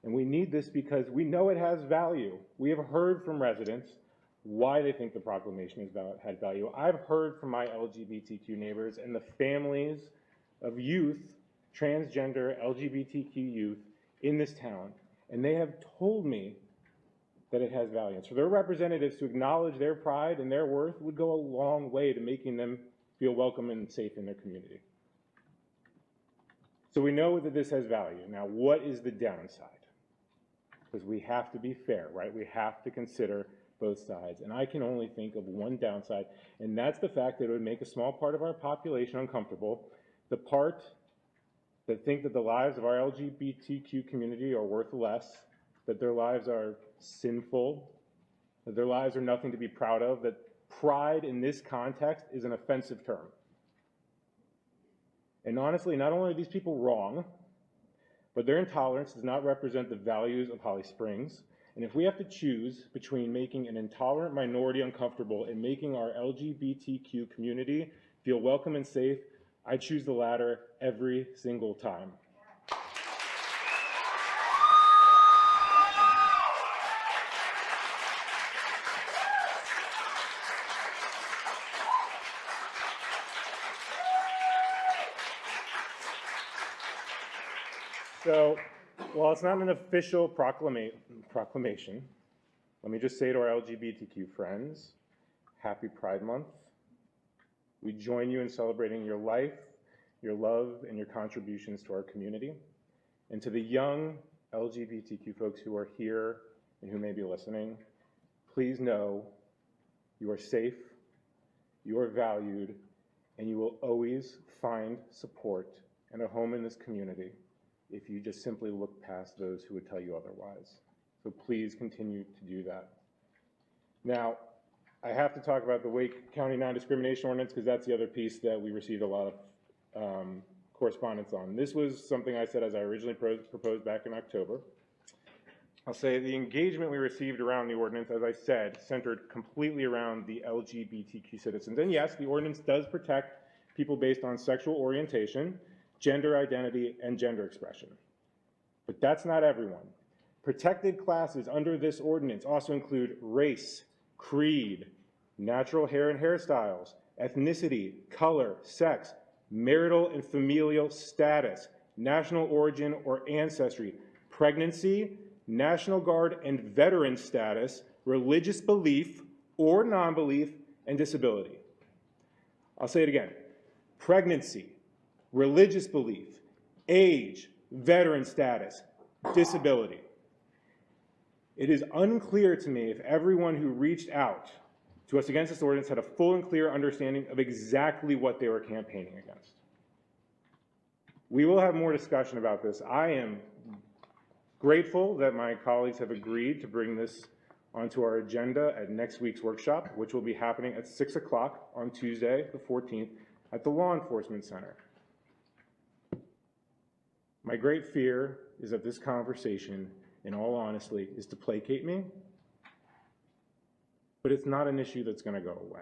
And we need this because we know it has value. We have heard from residents why they think the proclamation had value. I've heard from my LGBTQ neighbors and the families of youth, transgender LGBTQ youth in this town, and they have told me that it has value. And so their representatives to acknowledge their pride and their worth would go a long way to making them feel welcome and safe in their community. So we know that this has value. Now, what is the downside? Because we have to be fair, right? We have to consider both sides. And I can only think of one downside, and that's the fact that it would make a small part of our population uncomfortable. The part that think that the lives of our LGBTQ community are worth less, that their lives are sinful, that their lives are nothing to be proud of, that pride in this context is an offensive term. And honestly, not only are these people wrong, but their intolerance does not represent the values of Holly Springs. And if we have to choose between making an intolerant minority uncomfortable and making our LGBTQ community feel welcome and safe, I choose the latter every single time. So, while it's not an official proclamation, let me just say to our LGBTQ friends, happy Pride Month. We join you in celebrating your life, your love, and your contributions to our community. And to the young LGBTQ folks who are here and who may be listening, please know you are safe, you are valued, and you will always find support and a home in this community if you just simply look past those who would tell you otherwise. So please continue to do that. Now, I have to talk about the Wake County Non-Discrimination Ordinance because that's the other piece that we received a lot of correspondence on. This was something I said as I originally proposed back in October. I'll say the engagement we received around the ordinance, as I said, centered completely around the LGBTQ citizens. And yes, the ordinance does protect people based on sexual orientation, gender identity, and gender expression. But that's not everyone. Protected classes under this ordinance also include race, creed, natural hair and hairstyles, ethnicity, color, sex, marital and familial status, national origin or ancestry, pregnancy, National Guard and veteran status, religious belief or non-belief, and disability. I'll say it again. Pregnancy, religious belief, age, veteran status, disability. It is unclear to me if everyone who reached out to us against this ordinance had a full and clear understanding of exactly what they were campaigning against. We will have more discussion about this. I am grateful that my colleagues have agreed to bring this onto our agenda at next week's workshop, which will be happening at 6 o'clock on Tuesday, the 14th, at the Law Enforcement Center. My great fear is that this conversation, in all honesty, is to placate me, but it's not an issue that's going to go away.